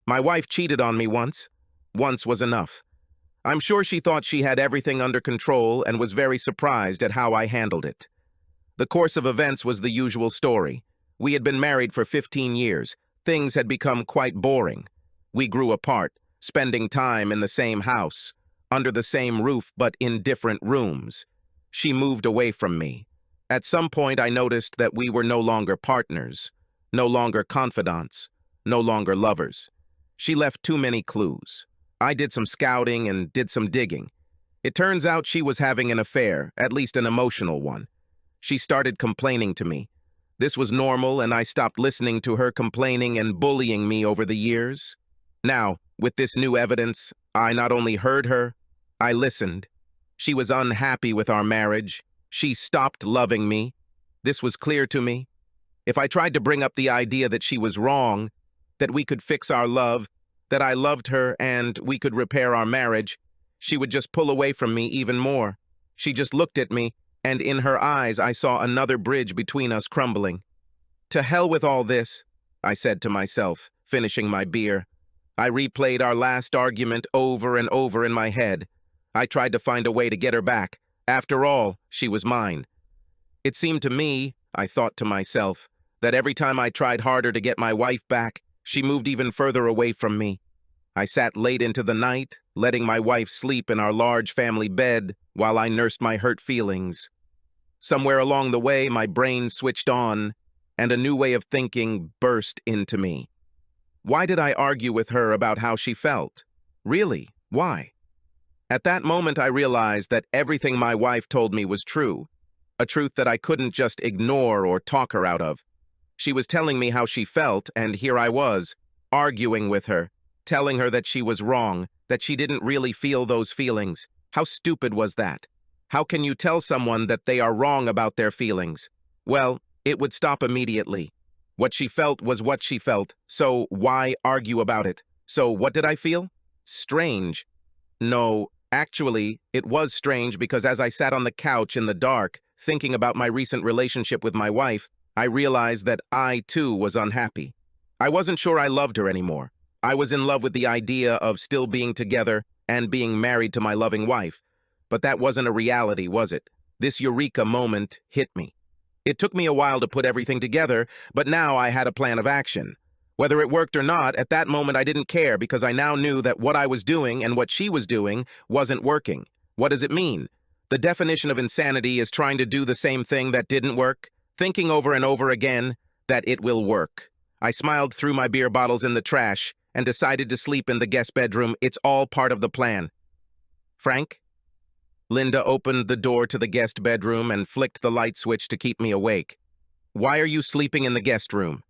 My wife cheated on me once. Once was enough. I'm sure she thought she had everything under control and was very surprised at how I handled it. The course of events was the usual story. We had been married for 15 years. Things had become quite boring. We grew apart, spending time in the same house, under the same roof but in different rooms. She moved away from me. At some point I noticed that we were no longer partners, no longer confidants, no longer lovers. She left too many clues. I did some scouting and did some digging. It turns out she was having an affair, at least an emotional one. She started complaining to me. This was normal, and I stopped listening to her complaining and bullying me over the years. Now, with this new evidence, I not only heard her, I listened. She was unhappy with our marriage. She stopped loving me. This was clear to me. If I tried to bring up the idea that she was wrong, that we could fix our love, that I loved her and we could repair our marriage, she would just pull away from me even more. She just looked at me, and in her eyes I saw another bridge between us crumbling. To hell with all this, I said to myself, finishing my beer. I replayed our last argument over and over in my head. I tried to find a way to get her back. After all, she was mine. It seemed to me, I thought to myself, that every time I tried harder to get my wife back, she moved even further away from me. I sat late into the night, letting my wife sleep in our large family bed while I nursed my hurt feelings. Somewhere along the way, my brain switched on, and a new way of thinking burst into me. Why did I argue with her about how she felt? Really, why? At that moment, I realized that everything my wife told me was true, a truth that I couldn't just ignore or talk her out of. She was telling me how she felt, and here I was, arguing with her, telling her that she was wrong, that she didn't really feel those feelings. How stupid was that? How can you tell someone that they are wrong about their feelings? Well, it would stop immediately. What she felt was what she felt, so why argue about it? So what did I feel? Strange. No, actually, it was strange because as I sat on the couch in the dark, thinking about my recent relationship with my wife, I realized that I, too, was unhappy. I wasn't sure I loved her anymore. I was in love with the idea of still being together and being married to my loving wife. But that wasn't a reality, was it? This eureka moment hit me. It took me a while to put everything together, but now I had a plan of action. Whether it worked or not, at that moment I didn't care because I now knew that what I was doing and what she was doing wasn't working. What does it mean? The definition of insanity is trying to do the same thing that didn't work, thinking over and over again that it will work. I smiled through my beer bottles in the trash and decided to sleep in the guest bedroom. It's all part of the plan. Frank? Linda opened the door to the guest bedroom and flicked the light switch to keep me awake. Why are you sleeping in the guest room?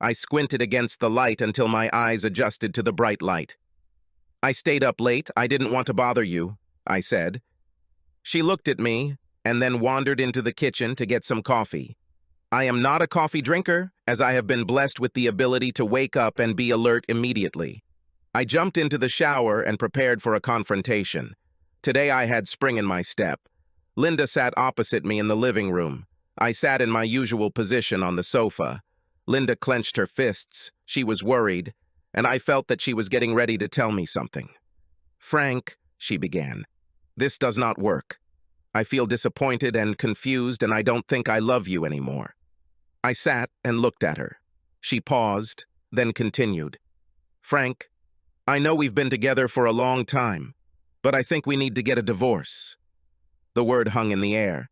I squinted against the light until my eyes adjusted to the bright light. I stayed up late. I didn't want to bother you, I said. She looked at me and then wandered into the kitchen to get some coffee. I am not a coffee drinker, as I have been blessed with the ability to wake up and be alert immediately. I jumped into the shower and prepared for a confrontation. Today I had spring in my step. Linda sat opposite me in the living room. I sat in my usual position on the sofa. Linda clenched her fists. She was worried, and I felt that she was getting ready to tell me something. Frank, she began, this does not work. I feel disappointed and confused, and I don't think I love you anymore. I sat and looked at her. She paused, then continued. Frank, I know we've been together for a long time, but I think we need to get a divorce. The word hung in the air.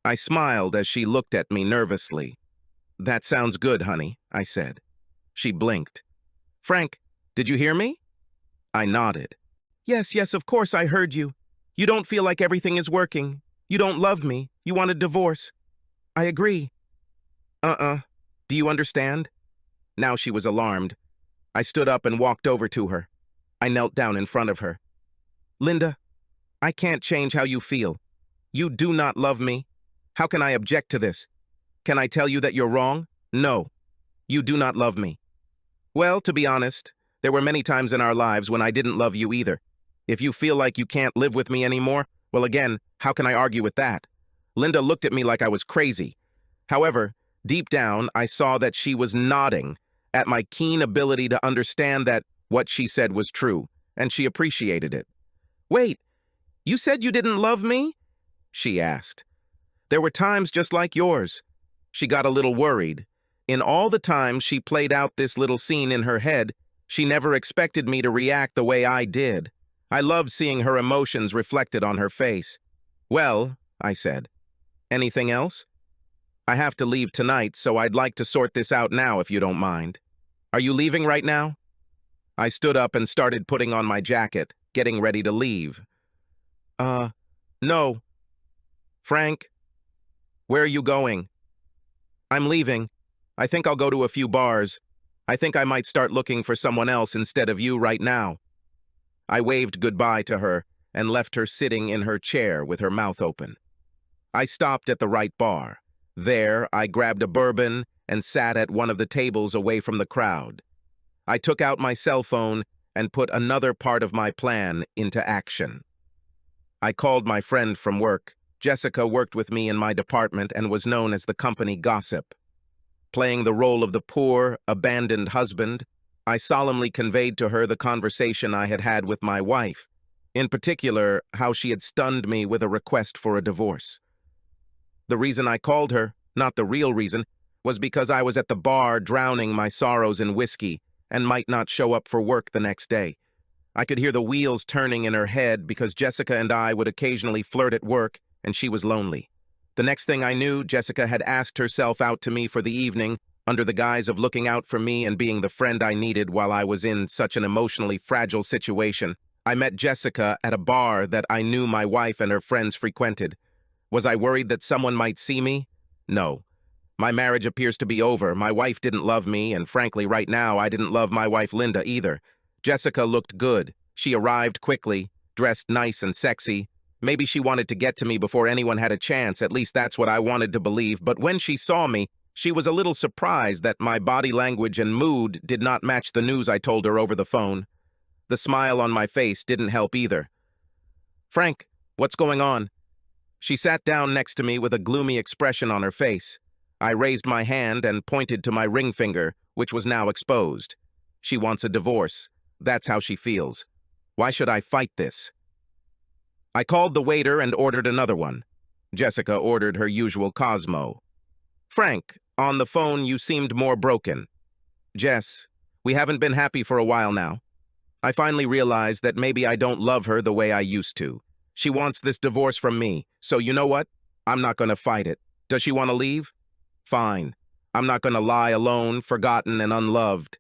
I smiled as she looked at me nervously. That sounds good, honey, I said. She blinked. Frank, did you hear me? I nodded. Yes, of course I heard you. You don't feel like everything is working. You don't love me. You want a divorce. I agree. Do you understand? Now she was alarmed. I stood up and walked over to her. I knelt down in front of her. Linda, I can't change how you feel. You do not love me. How can I object to this? Can I tell you that you're wrong? No. You do not love me. Well, to be honest, there were many times in our lives when I didn't love you either. If you feel like you can't live with me anymore, well, again, how can I argue with that? Linda looked at me like I was crazy. However, deep down, I saw that she was nodding at my keen ability to understand that What she said was true, and she appreciated it. "Wait, you said you didn't love me?" she asked. "There were times just like yours." She got a little worried. In all the times she played out this little scene in her head, she never expected me to react the way I did. I loved seeing her emotions reflected on her face. "Well," I said. "Anything else?" "I have to leave tonight, so I'd like to sort this out now if you don't mind." "Are you leaving right now?" I stood up and started putting on my jacket, getting ready to leave. No. "Frank, where are you going?" "I'm leaving. I think I'll go to a few bars. I think I might start looking for someone else instead of you right now." I waved goodbye to her and left her sitting in her chair with her mouth open. I stopped at the right bar. There, I grabbed a bourbon and sat at one of the tables away from the crowd. I took out my cell phone and put another part of my plan into action. I called my friend from work. Jessica worked with me in my department and was known as the company gossip. Playing the role of the poor, abandoned husband, I solemnly conveyed to her the conversation I had had with my wife, in particular, how she had stunned me with a request for a divorce. The reason I called her, not the real reason, was because I was at the bar drowning my sorrows in whiskey and might not show up for work the next day. I could hear the wheels turning in her head because Jessica and I would occasionally flirt at work, and she was lonely. The next thing I knew, Jessica had asked herself out to me for the evening, under the guise of looking out for me and being the friend I needed while I was in such an emotionally fragile situation. I met Jessica at a bar that I knew my wife and her friends frequented. Was I worried that someone might see me? No. My marriage appears to be over. My wife didn't love me, and frankly, right now, I didn't love my wife Linda either. Jessica looked good. She arrived quickly, dressed nice and sexy. Maybe she wanted to get to me before anyone had a chance, at least that's what I wanted to believe, but when she saw me, she was a little surprised that my body language and mood did not match the news I told her over the phone. The smile on my face didn't help either. "Frank, what's going on?" She sat down next to me with a gloomy expression on her face. I raised my hand and pointed to my ring finger, which was now exposed. She wants a divorce. That's how she feels. Why should I fight this? I called the waiter and ordered another one. Jessica ordered her usual Cosmo. "Frank, on the phone you seemed more broken." "Jess, we haven't been happy for a while now. I finally realized that maybe I don't love her the way I used to. She wants this divorce from me, so you know what? I'm not going to fight it. Does she want to leave? Fine. I'm not going to lie alone, forgotten, and unloved."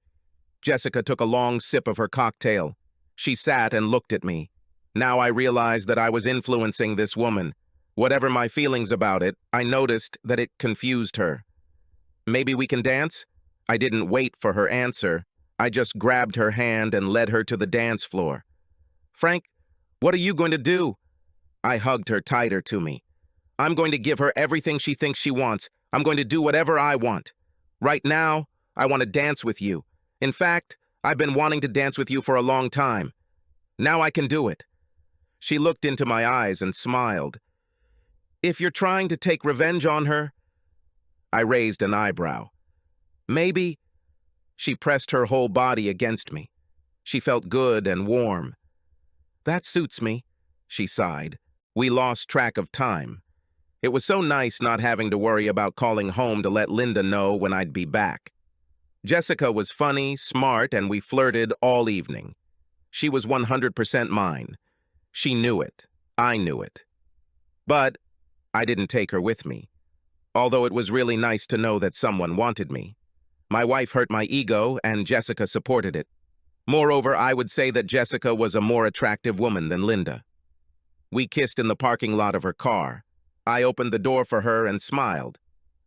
Jessica took a long sip of her cocktail. She sat and looked at me. Now I realized that I was influencing this woman. Whatever my feelings about it, I noticed that it confused her. "Maybe we can dance?" I didn't wait for her answer. I just grabbed her hand and led her to the dance floor. "Frank, what are you going to do?" I hugged her tighter to me. "I'm going to give her everything she thinks she wants. I'm going to do whatever I want. Right now, I want to dance with you. In fact, I've been wanting to dance with you for a long time. Now I can do it." She looked into my eyes and smiled. "If you're trying to take revenge on her?" I raised an eyebrow. "Maybe." She pressed her whole body against me. She felt good and warm. "That suits me," she sighed. We lost track of time. It was so nice not having to worry about calling home to let Linda know when I'd be back. Jessica was funny, smart, and we flirted all evening. She was 100% mine. She knew it. I knew it. But I didn't take her with me, although it was really nice to know that someone wanted me. My wife hurt my ego, and Jessica supported it. Moreover, I would say that Jessica was a more attractive woman than Linda. We kissed in the parking lot of her car. I opened the door for her and smiled.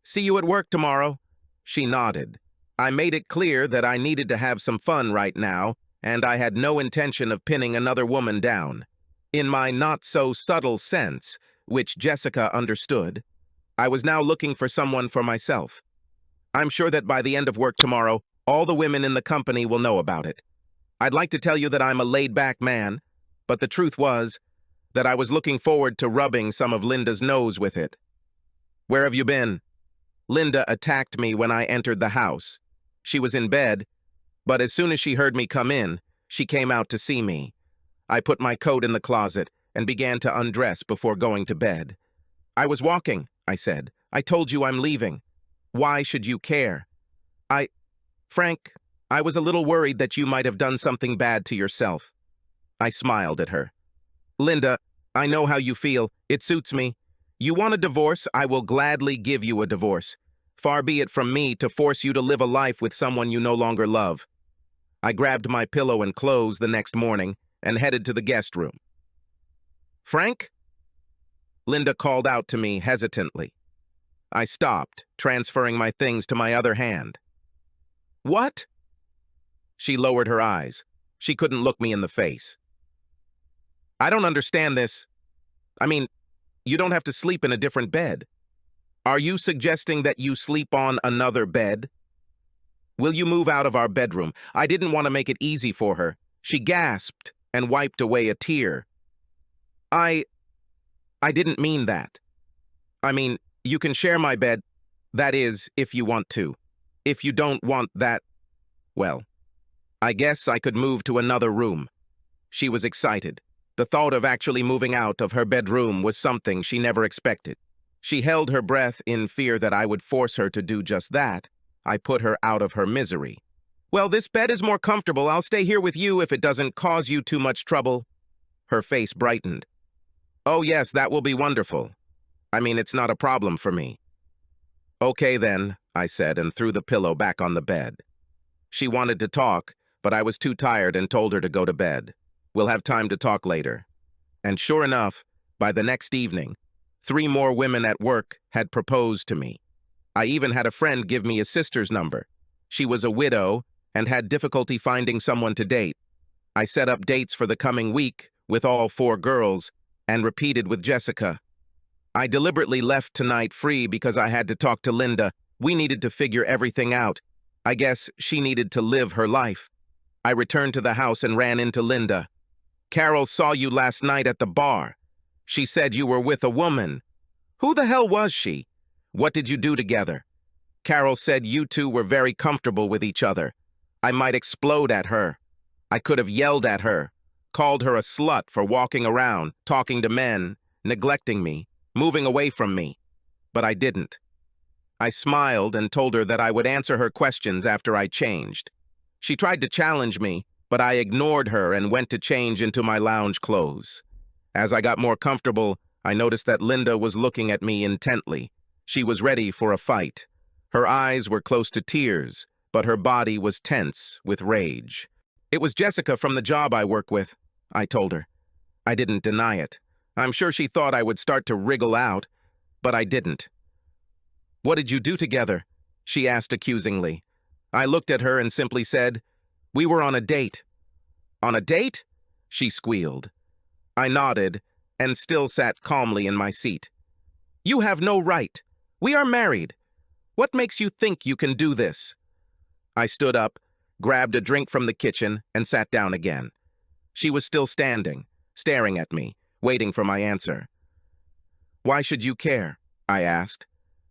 "See you at work tomorrow." She nodded. I made it clear that I needed to have some fun right now, and I had no intention of pinning another woman down. In my not-so-subtle sense, which Jessica understood, I was now looking for someone for myself. I'm sure that by the end of work tomorrow, all the women in the company will know about it. I'd like to tell you that I'm a laid-back man, but the truth was that I was looking forward to rubbing some of Linda's nose with it. "Where have you been?" Linda attacked me when I entered the house. She was in bed, but as soon as she heard me come in, She came out to see me. I put my coat in the closet and began to undress before going to bed. "I was walking," I said. "I told you I'm leaving. Why should you care?" Frank, I was a little worried that you might have done something bad to yourself." I smiled at her. "Linda, I know how you feel. It suits me. You want a divorce? I will gladly give you a divorce. Far be it from me to force you to live a life with someone you no longer love." I grabbed my pillow and clothes the next morning and headed to the guest room. "Frank?" Linda called out to me hesitantly. I stopped, transferring my things to my other hand. "What?" She lowered her eyes. She couldn't look me in the face. "I don't understand this. I mean, you don't have to sleep in a different bed. Are you suggesting that you sleep on another bed? Will you move out of our bedroom?" I didn't want to make it easy for her. She gasped and wiped away a tear. I didn't mean that. I mean, you can share my bed. That is, if you want to. If you don't want that, well, I guess I could move to another room." She was excited. The thought of actually moving out of her bedroom was something she never expected. She held her breath in fear that I would force her to do just that. I put her out of her misery. "Well, this bed is more comfortable. I'll stay here with you if it doesn't cause you too much trouble." Her face brightened. "Oh yes, that will be wonderful. I mean, it's not a problem for me." "Okay then," I said, and threw the pillow back on the bed. She wanted to talk, but I was too tired and told her to go to bed. "We'll have time to talk later." And sure enough, by the next evening, 3 more women at work had proposed to me. I even had a friend give me his sister's number. She was a widow and had difficulty finding someone to date. I set up dates for the coming week with all 4 girls and repeated with Jessica. I deliberately left tonight free because I had to talk to Linda. We needed to figure everything out. I guess she needed to live her life. I returned to the house and ran into Linda. "Carol saw you last night at the bar. She said you were with a woman." "Who the hell was she? What did you do together?" "Carol said you two were very comfortable with each other. I might explode at her. I could have yelled at her, called her a slut for walking around, talking to men, neglecting me, moving away from me. But I didn't." I smiled and told her that I would answer her questions after I changed. She tried to challenge me, but I ignored her and went to change into my lounge clothes. As I got more comfortable, I noticed that Linda was looking at me intently. She was ready for a fight. Her eyes were close to tears, but her body was tense with rage. "It was Jessica from the job I work with," I told her. I didn't deny it. I'm sure she thought I would start to wriggle out, but I didn't. "What did you do together?" she asked accusingly. I looked at her and simply said, "We were on a date." "On a date?" she squealed. I nodded and still sat calmly in my seat. "You have no right. We are married. What makes you think you can do this?" I stood up, grabbed a drink from the kitchen, and sat down again. She was still standing, staring at me, waiting for my answer. "Why should you care?" I asked.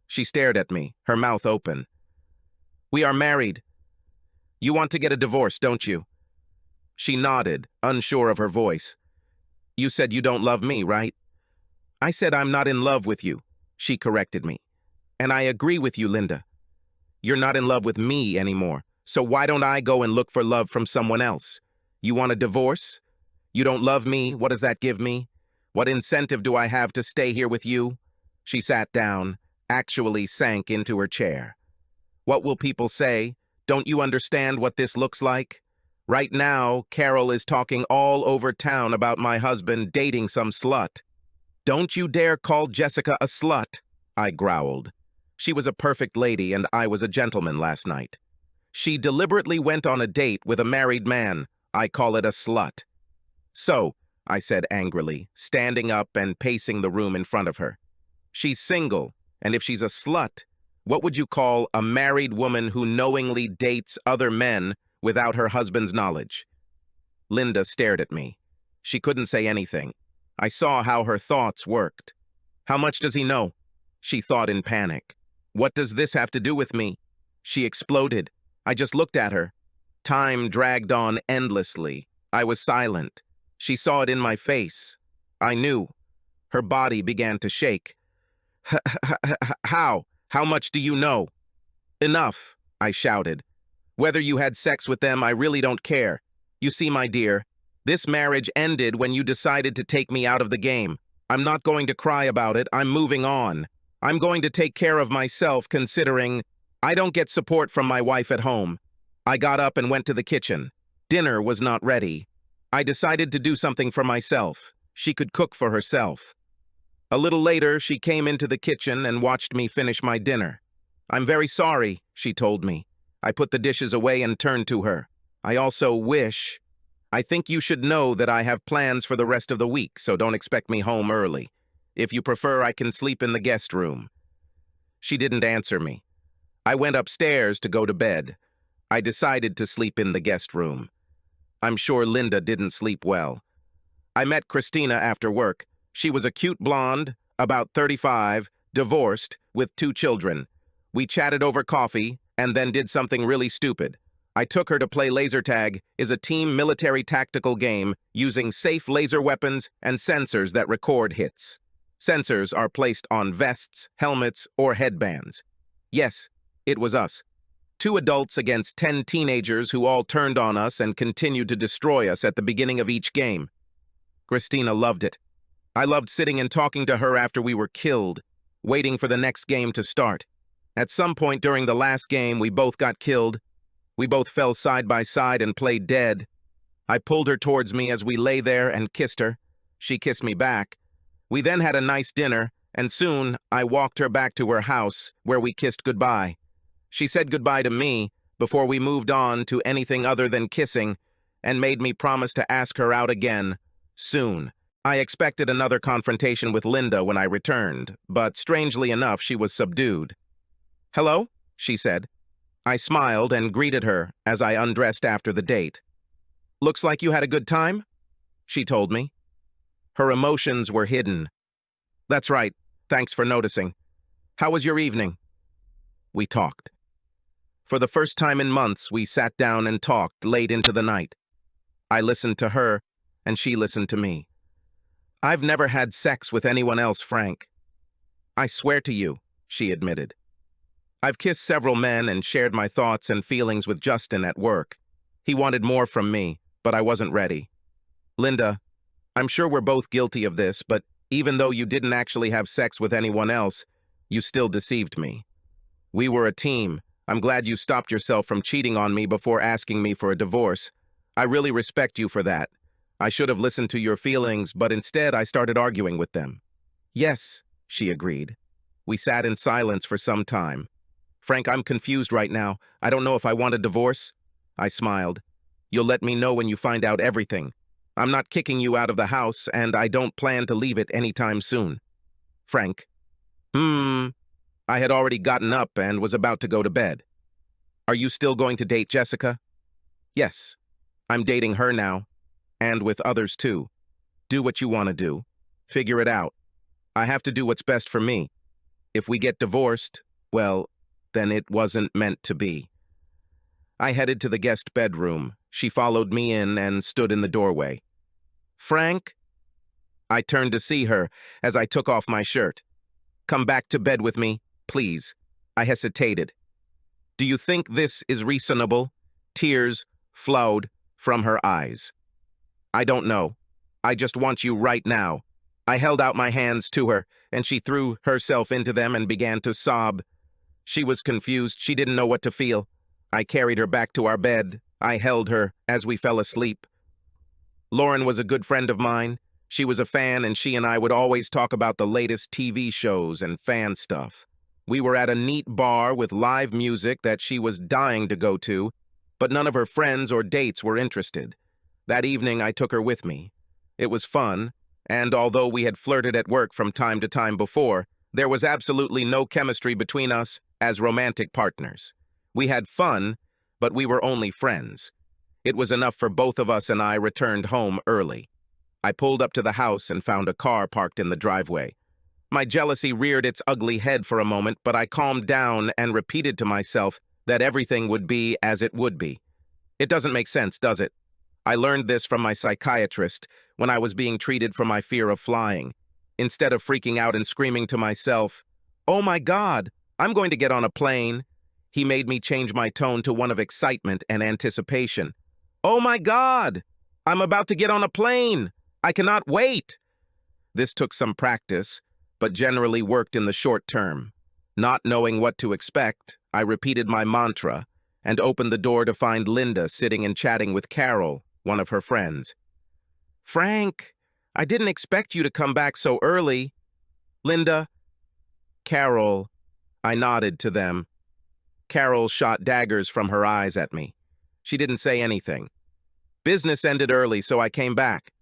She stared at me, her mouth open. "We are married. You want to get a divorce, don't you?" She nodded, unsure of her voice. "You said you don't love me, right?" "I said I'm not in love with you," she corrected me. "And I agree with you, Linda. You're not in love with me anymore, so why don't I go and look for love from someone else? You want a divorce? You don't love me, what does that give me? What incentive do I have to stay here with you?" She sat down, actually sank into her chair. "What will people say? Don't you understand what this looks like? Right now, Carol is talking all over town about my husband dating some slut." "Don't you dare call Jessica a slut," I growled. She was a perfect lady and I was a gentleman last night. She deliberately went on a date with a married man. I call it a slut. "So," I said angrily, standing up and pacing the room in front of her. "She's single, and if she's a slut, what would you call a married woman who knowingly dates other men without her husband's knowledge?" Linda stared at me. She couldn't say anything. I saw how her thoughts worked. "How much does he know?" she thought in panic. "What does this have to do with me?" She exploded. I just looked at her. Time dragged on endlessly. I was silent. She saw it in my face. I knew. Her body began to shake. How? How much do you know? Enough, I shouted. Whether you had sex with them, I really don't care. You see, my dear, this marriage ended when you decided to take me out of the game. I'm not going to cry about it. I'm moving on. I'm going to take care of myself, considering I don't get support from my wife at home. I got up and went to the kitchen. Dinner was not ready. I decided to do something for myself. She could cook for herself. A little later, she came into the kitchen and watched me finish my dinner. I'm very sorry, she told me. I put the dishes away and turned to her. I think you should know that I have plans for the rest of the week, so don't expect me home early. If you prefer, I can sleep in the guest room. She didn't answer me. I went upstairs to go to bed. I decided to sleep in the guest room. I'm sure Linda didn't sleep well. I met Christina after work. She was a cute blonde, about 35, divorced, with 2 children. We chatted over coffee and then did something really stupid. I took her to play laser tag, is a team military tactical game using safe laser weapons and sensors that record hits. Sensors are placed on vests, helmets, or headbands. Yes, it was us. 2 adults against 10 teenagers who all turned on us and continued to destroy us at the beginning of each game. Christina loved it. I loved sitting and talking to her after we were killed, waiting for the next game to start. At some point during the last game, we both got killed. We both fell side by side and played dead. I pulled her towards me as we lay there and kissed her. She kissed me back. We then had a nice dinner, and soon I walked her back to her house, where we kissed goodbye. She said goodbye to me before we moved on to anything other than kissing, and made me promise to ask her out again, soon. I expected another confrontation with Linda when I returned, but strangely enough, she was subdued. "Hello?" she said. I smiled and greeted her as I undressed after the date. "Looks like you had a good time?" she told me. Her emotions were hidden. "That's right. Thanks for noticing. How was your evening?" We talked. For the first time in months, we sat down and talked late into the night. I listened to her, and she listened to me. "I've never had sex with anyone else, Frank." "I swear to you," she admitted. "I've kissed several men and shared my thoughts and feelings with Justin at work. He wanted more from me, but I wasn't ready. Linda, I'm sure we're both guilty of this, but even though you didn't actually have sex with anyone else, you still deceived me. We were a team. I'm glad you stopped yourself from cheating on me before asking me for a divorce. I really respect you for that. I should have listened to your feelings, but instead I started arguing with them." "Yes," she agreed. We sat in silence for some time. "Frank, I'm confused right now. I don't know if I want a divorce." I smiled. "You'll let me know when you find out everything. I'm not kicking you out of the house, and I don't plan to leave it anytime soon." "Frank." I had already gotten up and was about to go to bed. "Are you still going to date Jessica?" "Yes. I'm dating her now, and with others too. Do what you want to do. Figure it out. I have to do what's best for me. If we get divorced, well, then it wasn't meant to be." I headed to the guest bedroom. She followed me in and stood in the doorway. "Frank?" I turned to see her as I took off my shirt. "Come back to bed with me, please." I hesitated. "Do you think this is reasonable?" Tears flowed from her eyes. "I don't know. I just want you right now." I held out my hands to her, and she threw herself into them and began to sob. She was confused. She didn't know what to feel. I carried her back to our bed. I held her as we fell asleep. Lauren was a good friend of mine. She was a fan, and she and I would always talk about the latest TV shows and fan stuff. We were at a neat bar with live music that she was dying to go to, but none of her friends or dates were interested. That evening, I took her with me. It was fun, and although we had flirted at work from time to time before, there was absolutely no chemistry between us as romantic partners. We had fun, but we were only friends. It was enough for both of us, and I returned home early. I pulled up to the house and found a car parked in the driveway. My jealousy reared its ugly head for a moment, but I calmed down and repeated to myself that everything would be as it would be. It doesn't make sense, does it? I learned this from my psychiatrist when I was being treated for my fear of flying. Instead of freaking out and screaming to myself, "Oh my God, I'm going to get on a plane," he made me change my tone to one of excitement and anticipation. "Oh my God, I'm about to get on a plane. I cannot wait." This took some practice, but generally worked in the short term. Not knowing what to expect, I repeated my mantra and opened the door to find Linda sitting and chatting with Carol, one of her friends. "Frank, I didn't expect you to come back so early." "Linda." "Carol." I nodded to them. Carol shot daggers from her eyes at me. She didn't say anything. "Business ended early, so I came back."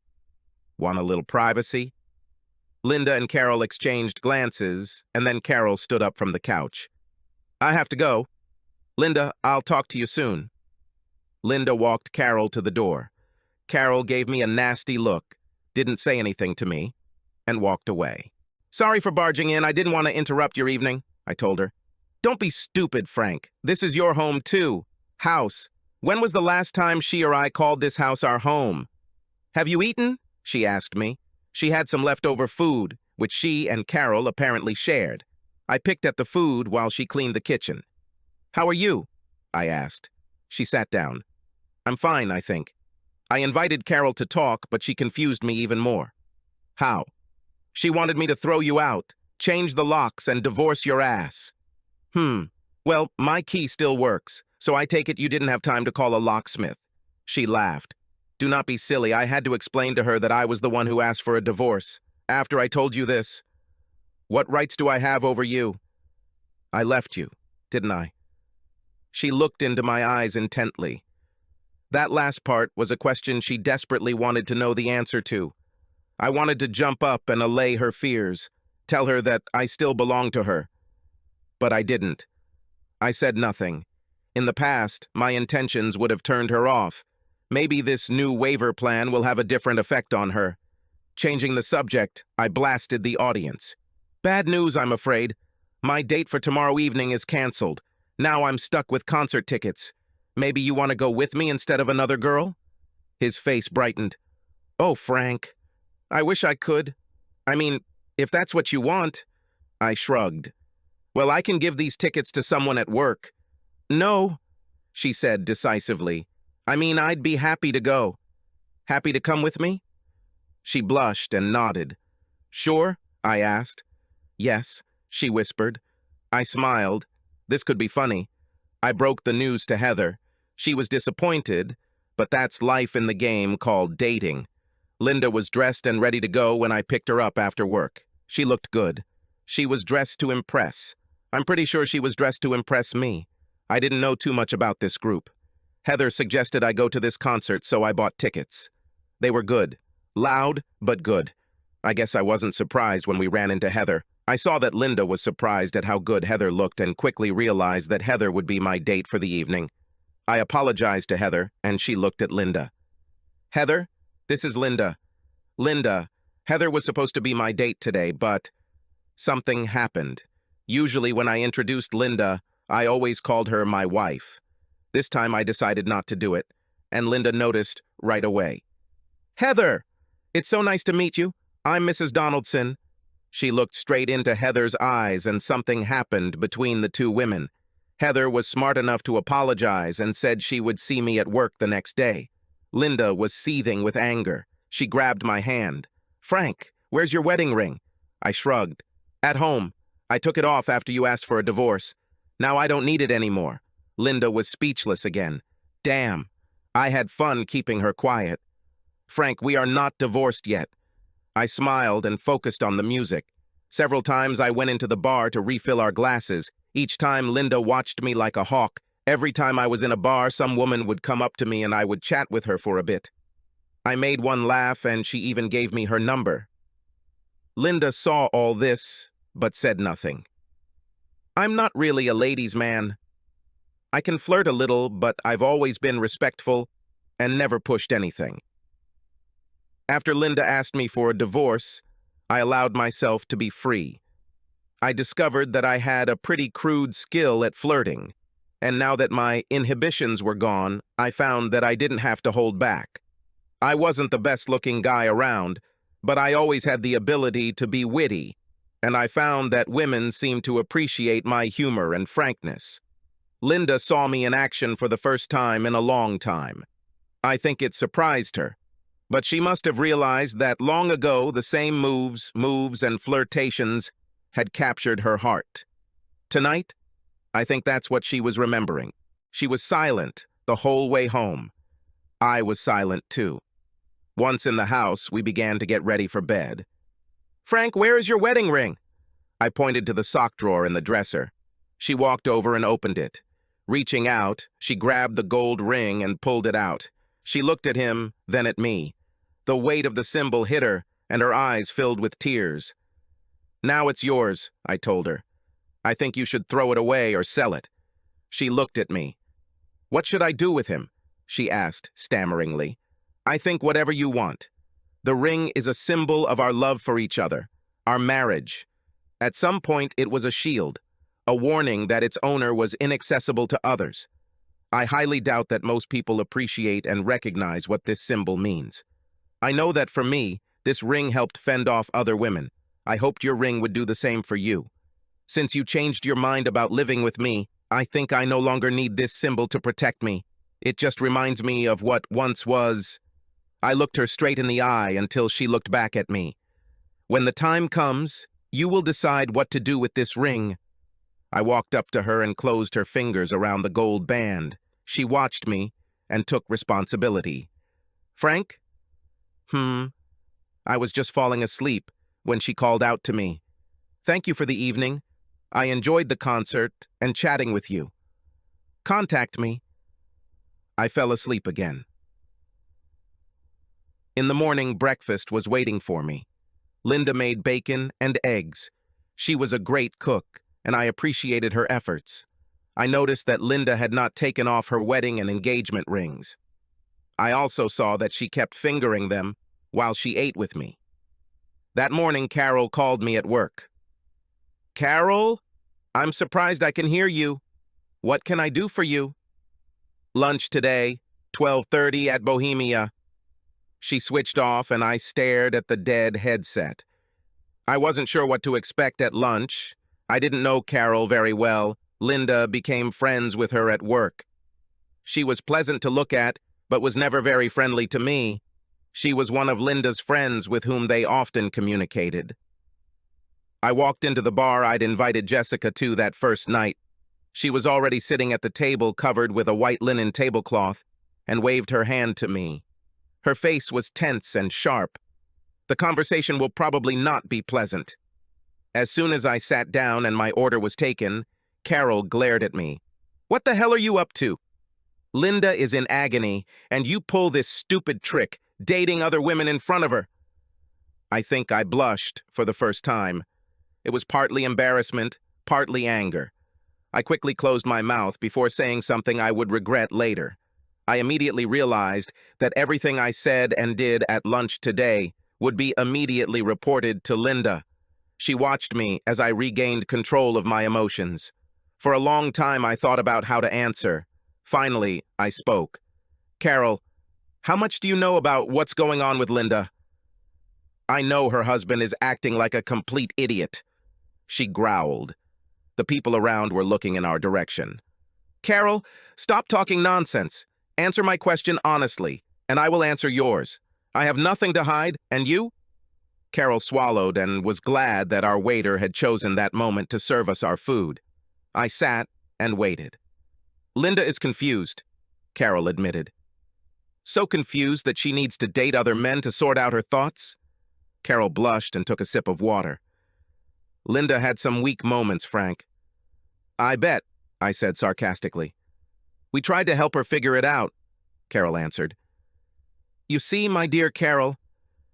"Want a little privacy?" Linda and Carol exchanged glances, and then Carol stood up from the couch. "I have to go. Linda, I'll talk to you soon." Linda walked Carol to the door. Carol gave me a nasty look, didn't say anything to me, and walked away. "Sorry for barging in. I didn't want to interrupt your evening," I told her. "Don't be stupid, Frank. This is your home, too. House. When was the last time she or I called this house our home?" "Have you eaten?" she asked me. She had some leftover food, which she and Carol apparently shared. I picked at the food while she cleaned the kitchen. "How are you?" I asked. She sat down. "I'm fine, I think." I invited Carol to talk, but she confused me even more. "How?" "She wanted me to throw you out, change the locks, and divorce your ass." Well, my key still works, so I take it you didn't have time to call a locksmith." She laughed. "Do not be silly. I had to explain to her that I was the one who asked for a divorce. After I told you this, what rights do I have over you? I left you, didn't I?" She looked into my eyes intently. That last part was a question she desperately wanted to know the answer to. I wanted to jump up and allay her fears, tell her that I still belonged to her. But I didn't. I said nothing. In the past, my intentions would have turned her off. Maybe this new waiver plan will have a different effect on her. Changing the subject, I blasted the audience. "Bad news, I'm afraid. My date for tomorrow evening is canceled. Now I'm stuck with concert tickets. Maybe you want to go with me instead of another girl?" His face brightened. "Oh, Frank. I wish I could. I mean, if that's what you want." I shrugged. "Well, I can give these tickets to someone at work." "No," she said decisively. "I mean, I'd be happy to go." "Happy to come with me?" She blushed and nodded. "Sure?" I asked. "Yes," she whispered. I smiled. This could be funny. I broke the news to Heather. She was disappointed, but that's life in the game called dating. Linda was dressed and ready to go when I picked her up after work. She looked good. She was dressed to impress. I'm pretty sure she was dressed to impress me. I didn't know too much about this group. Heather suggested I go to this concert, so I bought tickets. They were good. Loud, but good. I guess I wasn't surprised when we ran into Heather. I saw that Linda was surprised at how good Heather looked and quickly realized that Heather would be my date for the evening. I apologized to Heather, and she looked at Linda. "Heather, this is Linda." "Linda, Heather was supposed to be my date today, but..." Something happened. Usually when I introduced Linda, I always called her my wife. This time I decided not to do it, and Linda noticed right away. "Heather! It's so nice to meet you. I'm Mrs. Donaldson." She looked straight into Heather's eyes, and something happened between the two women. Heather was smart enough to apologize and said she would see me at work the next day. Linda was seething with anger. She grabbed my hand. "Frank, where's your wedding ring?" I shrugged. "At home. I took it off after you asked for a divorce. Now I don't need it anymore." Linda was speechless again. Damn. I had fun keeping her quiet. "Frank, we are not divorced yet." I smiled and focused on the music. Several times I went into the bar to refill our glasses. Each time Linda watched me like a hawk. Every time I was in a bar, some woman would come up to me and I would chat with her for a bit. I made one laugh and she even gave me her number. Linda saw all this, but said nothing. I'm not really a ladies' man. I can flirt a little, but I've always been respectful and never pushed anything. After Linda asked me for a divorce, I allowed myself to be free. I discovered that I had a pretty crude skill at flirting, and now that my inhibitions were gone, I found that I didn't have to hold back. I wasn't the best-looking guy around, but I always had the ability to be witty, and I found that women seemed to appreciate my humor and frankness. Linda saw me in action for the first time in a long time. I think it surprised her, but she must have realized that long ago the same moves, and flirtations had captured her heart. Tonight, I think that's what she was remembering. She was silent the whole way home. I was silent too. Once in the house, we began to get ready for bed. "Frank, where is your wedding ring?" I pointed to the sock drawer in the dresser. She walked over and opened it. Reaching out, she grabbed the gold ring and pulled it out. She looked at him, then at me. The weight of the symbol hit her, and her eyes filled with tears. "Now it's yours," I told her. "I think you should throw it away or sell it." She looked at me. "What should I do with him?" she asked, stammeringly. "I think whatever you want. The ring is a symbol of our love for each other, our marriage. At some point, it was a shield, a warning that its owner was inaccessible to others. I highly doubt that most people appreciate and recognize what this symbol means. I know that for me, this ring helped fend off other women. I hoped your ring would do the same for you. Since you changed your mind about living with me, I think I no longer need this symbol to protect me. It just reminds me of what once was." I looked her straight in the eye until she looked back at me. "When the time comes, you will decide what to do with this ring." I walked up to her and closed her fingers around the gold band. She watched me and took responsibility. "Frank?" I was just falling asleep when she called out to me. "Thank you for the evening. I enjoyed the concert and chatting with you. Contact me." I fell asleep again. In the morning, breakfast was waiting for me. Linda made bacon and eggs. She was a great cook, and I appreciated her efforts. I noticed that Linda had not taken off her wedding and engagement rings. I also saw that she kept fingering them while she ate with me. That morning, Carol called me at work. "Carol, I'm surprised I can hear you. What can I do for you?" "Lunch today, 12:30 at Bohemia." She switched off and I stared at the dead headset. I wasn't sure what to expect at lunch. I didn't know Carol very well. Linda became friends with her at work. She was pleasant to look at, but was never very friendly to me. She was one of Linda's friends with whom they often communicated. I walked into the bar I'd invited Jessica to that first night. She was already sitting at the table covered with a white linen tablecloth and waved her hand to me. Her face was tense and sharp. The conversation will probably not be pleasant. As soon as I sat down and my order was taken, Carol glared at me. "What the hell are you up to? Linda is in agony, and you pull this stupid trick, dating other women in front of her." I think I blushed for the first time. It was partly embarrassment, partly anger. I quickly closed my mouth before saying something I would regret later. I immediately realized that everything I said and did at lunch today would be immediately reported to Linda. She watched me as I regained control of my emotions. For a long time, I thought about how to answer. Finally, I spoke. "Carol, how much do you know about what's going on with Linda?" "I know her husband is acting like a complete idiot." She growled. The people around were looking in our direction. "Carol, stop talking nonsense. Answer my question honestly, and I will answer yours. I have nothing to hide, and you?" Carol swallowed and was glad that our waiter had chosen that moment to serve us our food. I sat and waited. "Linda is confused," Carol admitted. "So confused that she needs to date other men to sort out her thoughts?" Carol blushed and took a sip of water. "Linda had some weak moments, Frank." "I bet," I said sarcastically. "We tried to help her figure it out," Carol answered. "You see, my dear Carol,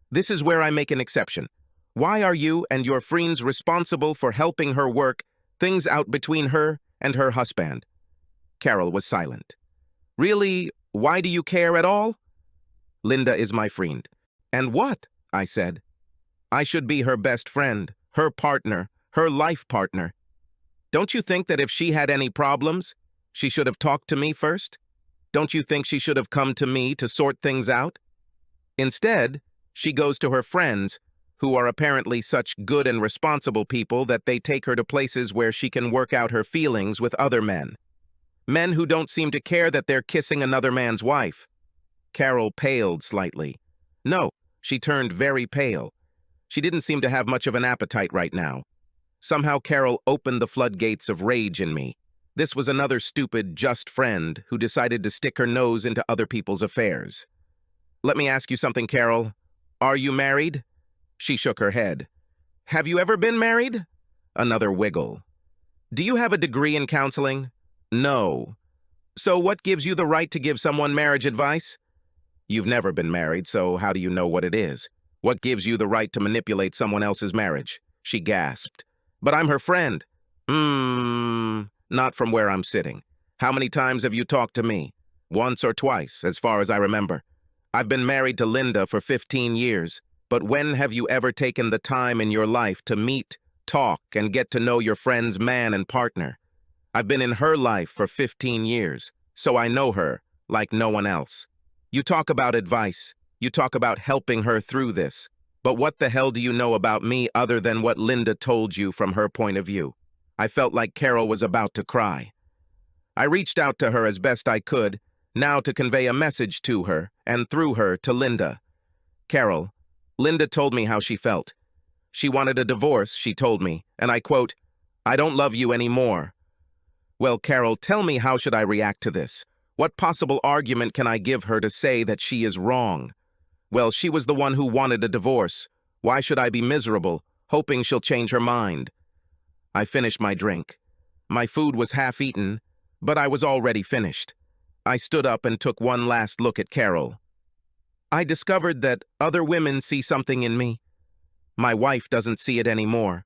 this is where I make an exception. Why are you and your friends responsible for helping her work things out between her and her husband?" Carol was silent. "Really, why do you care at all?" "Linda is my friend." "And what?" I said. "I should be her best friend, her partner, her life partner. Don't you think that if she had any problems, She should have talked to me first? Don't you think she should have come to me to sort things out? Instead, she goes to her friends, who are apparently such good and responsible people that they take her to places where she can work out her feelings with other men. Men who don't seem to care that they're kissing another man's wife. Carol paled slightly. No, she turned very pale. She didn't seem to have much of an appetite right now. Somehow Carol opened the floodgates of rage in me. This was another stupid, just friend who decided to stick her nose into other people's affairs. Let me ask you something, Carol. Are you married? She shook her head. Have you ever been married? Another wiggle. Do you have a degree in counseling? No. So what gives you the right to give someone marriage advice? You've never been married, so how do you know what it is? What gives you the right to manipulate someone else's marriage? She gasped. But I'm her friend. Not from where I'm sitting. How many times have you talked to me? Once or twice, as far as I remember. I've been married to Linda for 15 years, but when have you ever taken the time in your life to meet, talk, and get to know your friend's man and partner? I've been in her life for 15 years, so I know her like no one else. You talk about advice. You talk about helping her through this. But what the hell do you know about me other than what Linda told you from her point of view? I felt like Carol was about to cry. I reached out to her as best I could, now to convey a message to her, and through her to Linda. Carol, Linda told me how she felt. She wanted a divorce, she told me, and I quote, I don't love you anymore. Well, Carol, tell me, how should I react to this? What possible argument can I give her to say that she is wrong? Well, she was the one who wanted a divorce. Why should I be miserable, hoping she'll change her mind? I finished my drink. My food was half eaten, but I was already finished. I stood up and took one last look at Carol. I discovered that other women see something in me. My wife doesn't see it anymore.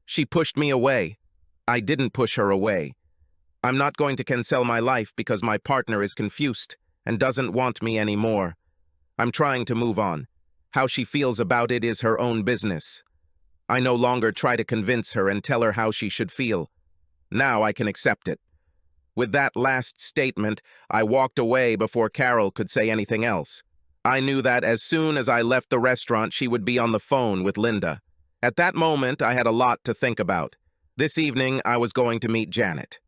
She pushed me away. I didn't push her away. I'm not going to cancel my life because my partner is confused and doesn't want me anymore. I'm trying to move on. How she feels about it is her own business. I no longer try to convince her and tell her how she should feel. Now I can accept it. With that last statement, I walked away before Carol could say anything else. I knew that as soon as I left the restaurant, she would be on the phone with Linda. At that moment, I had a lot to think about. This evening, I was going to meet Janet.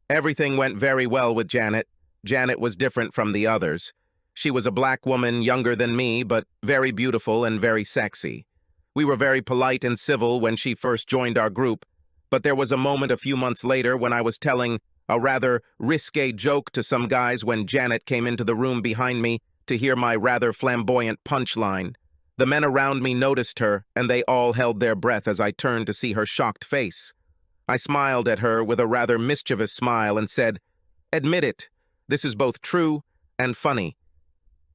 Everything went very well with Janet. Janet was different from the others. She was a black woman, younger than me, but very beautiful and very sexy. We were very polite and civil when she first joined our group, but there was a moment a few months later when I was telling a rather risque joke to some guys when Janet came into the room behind me to hear my rather flamboyant punchline. The men around me noticed her, and they all held their breath as I turned to see her shocked face. I smiled at her with a rather mischievous smile and said, Admit it, this is both true and funny.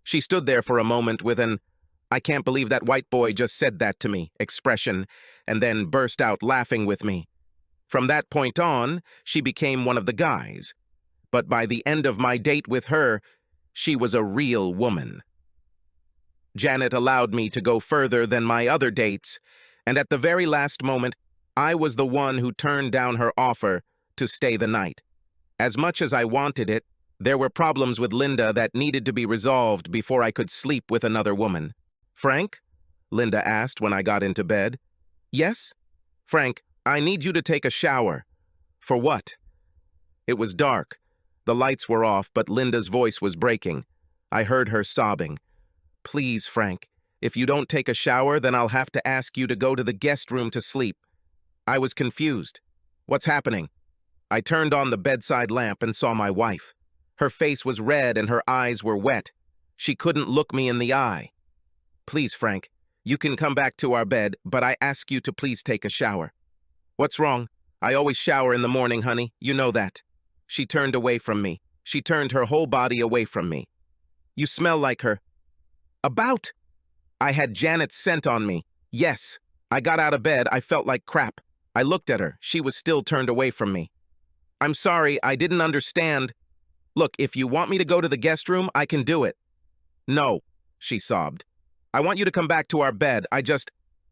She stood there for a moment with an, I can't believe that white boy just said that to me expression, and then burst out laughing with me. From that point on, she became one of the guys. But by the end of my date with her, she was a real woman. Janet allowed me to go further than my other dates, and at the very last moment, I was the one who turned down her offer to stay the night. As much as I wanted it, there were problems with Linda that needed to be resolved before I could sleep with another woman. Frank? Linda asked when I got into bed. Yes? Frank, I need you to take a shower. For what? It was dark. The lights were off, but Linda's voice was breaking. I heard her sobbing. Please, Frank, if you don't take a shower, then I'll have to ask you to go to the guest room to sleep. I was confused. What's happening? I turned on the bedside lamp and saw my wife. Her face was red and her eyes were wet. She couldn't look me in the eye. Please, Frank, you can come back to our bed, but I ask you to please take a shower. What's wrong? I always shower in the morning, honey. You know that. She turned away from me. She turned her whole body away from me. You smell like her. About? I had Janet's scent on me. Yes. I got out of bed. I felt like crap. I looked at her. She was still turned away from me. I'm sorry. I didn't understand. Look, if you want me to go to the guest room, I can do it. No, she sobbed. I want you to come back to our bed.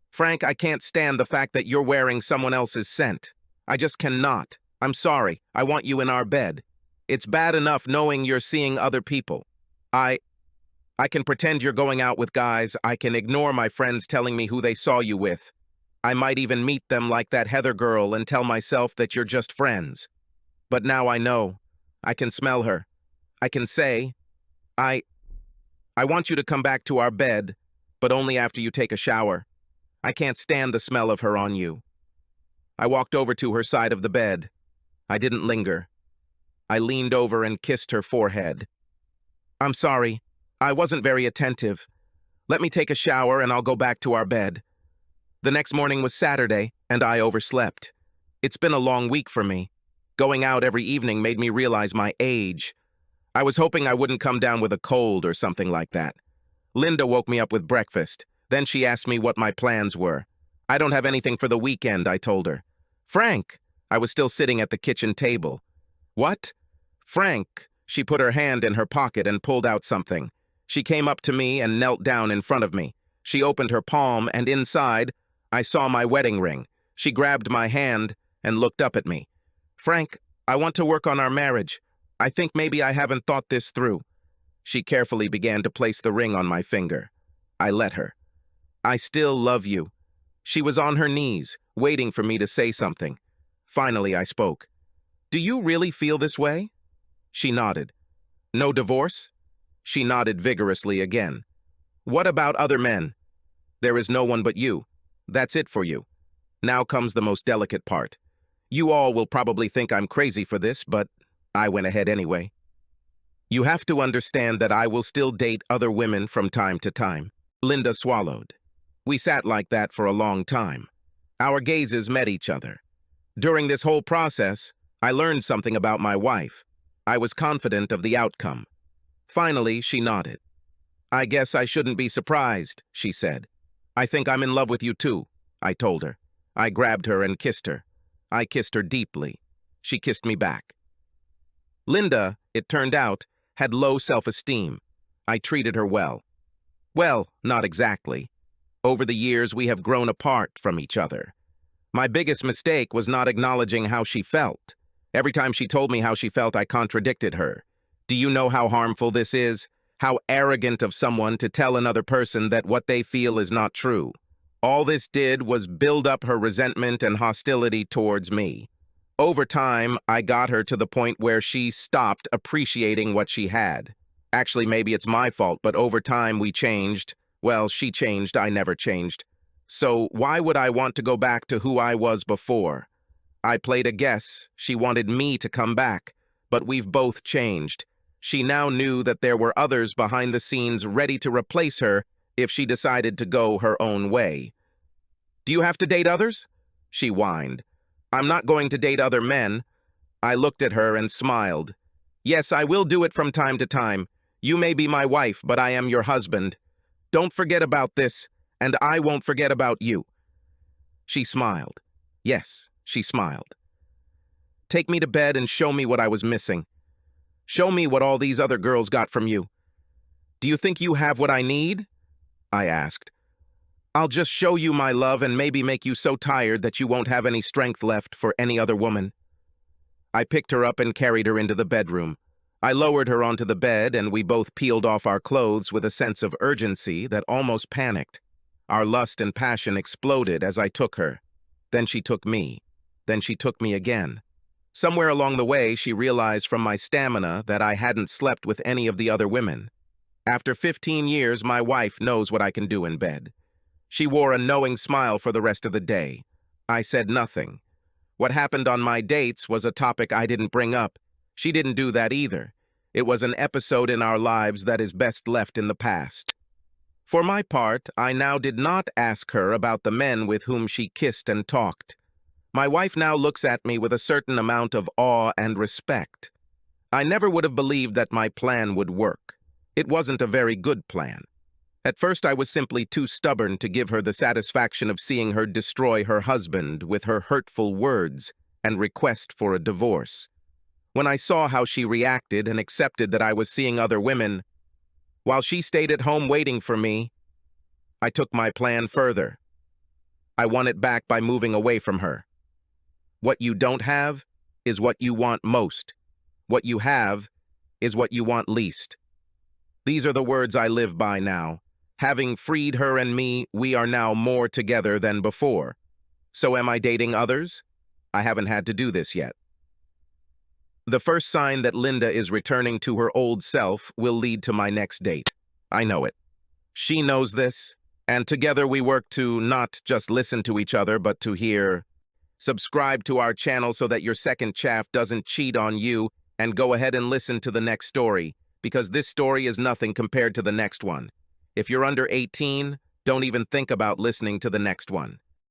Frank, I can't stand the fact that you're wearing someone else's scent. I just cannot. I'm sorry. I want you in our bed. It's bad enough knowing you're seeing other people. I I can pretend you're going out with guys. I can ignore my friends telling me who they saw you with. I might even meet them like that Heather girl and tell myself that you're just friends. But now I know. I can smell her. I can say, I want you to come back to our bed, but only after you take a shower. I can't stand the smell of her on you. I walked over to her side of the bed. I didn't linger. I leaned over and kissed her forehead. I'm sorry. I wasn't very attentive. Let me take a shower and I'll go back to our bed. The next morning was Saturday, and I overslept. It's been a long week for me. Going out every evening made me realize my age. I was hoping I wouldn't come down with a cold or something like that. Linda woke me up with breakfast. Then she asked me what my plans were. I don't have anything for the weekend, I told her. Frank! I was still sitting at the kitchen table. What? Frank! She put her hand in her pocket and pulled out something. She came up to me and knelt down in front of me. She opened her palm, and inside, I saw my wedding ring. She grabbed my hand and looked up at me. Frank, I want to work on our marriage. I think maybe I haven't thought this through. She carefully began to place the ring on my finger. I let her. I still love you. She was on her knees, waiting for me to say something. Finally, I spoke. Do you really feel this way? She nodded. No divorce? She nodded vigorously again. What about other men? There is no one but you. That's it for you. Now comes the most delicate part. You all will probably think I'm crazy for this, but I went ahead anyway. You have to understand that I will still date other women from time to time. Linda swallowed. We sat like that for a long time. Our gazes met each other. During this whole process, I learned something about my wife. I was confident of the outcome. Finally, she nodded. I guess I shouldn't be surprised, she said. I think I'm in love with you too, I told her. I grabbed her and kissed her. I kissed her deeply. She kissed me back. Linda, it turned out, had low self-esteem. I treated her well. Well, not exactly. Over the years, we have grown apart from each other. My biggest mistake was not acknowledging how she felt. Every time she told me how she felt, I contradicted her. Do you know how harmful this is? How arrogant of someone to tell another person that what they feel is not true. All this did was build up her resentment and hostility towards me. Over time, I got her to the point where she stopped appreciating what she had. Actually, maybe it's my fault, but over time we changed. Well, she changed, I never changed. So why would I want to go back to who I was before? I played a guess. She wanted me to come back, but we've both changed. She now knew that there were others behind the scenes ready to replace her if she decided to go her own way. Do you have to date others? She whined. I'm not going to date other men. I looked at her and smiled. Yes, I will do it from time to time. You may be my wife, but I am your husband. Don't forget about this, and I won't forget about you. She smiled. Yes, she smiled. Take me to bed and show me what I was missing. Show me what all these other girls got from you. Do you think you have what I need? I asked. I'll just show you my love and maybe make you so tired that you won't have any strength left for any other woman. I picked her up and carried her into the bedroom. I lowered her onto the bed and we both peeled off our clothes with a sense of urgency that almost panicked. Our lust and passion exploded as I took her. Then she took me. Then she took me again. Somewhere along the way, she realized from my stamina that I hadn't slept with any of the other women. After 15 years, my wife knows what I can do in bed. She wore a knowing smile for the rest of the day. I said nothing. What happened on my dates was a topic I didn't bring up. She didn't do that either. It was an episode in our lives that is best left in the past. For my part, I now did not ask her about the men with whom she kissed and talked. My wife now looks at me with a certain amount of awe and respect. I never would have believed that my plan would work. It wasn't a very good plan. At first, I was simply too stubborn to give her the satisfaction of seeing her destroy her husband with her hurtful words and request for a divorce. When I saw how she reacted and accepted that I was seeing other women, while she stayed at home waiting for me, I took my plan further. I won it back by moving away from her. What you don't have is what you want most. What you have is what you want least. These are the words I live by now. Having freed her and me, we are now more together than before. So am I dating others? I haven't had to do this yet. The first sign that Linda is returning to her old self will lead to my next date. I know it. She knows this, and together we work to not just listen to each other, but to hear. Subscribe to our channel so that your second chaff doesn't cheat on you, and go ahead and listen to the next story, because this story is nothing compared to the next one. If you're under 18, don't even think about listening to the next one.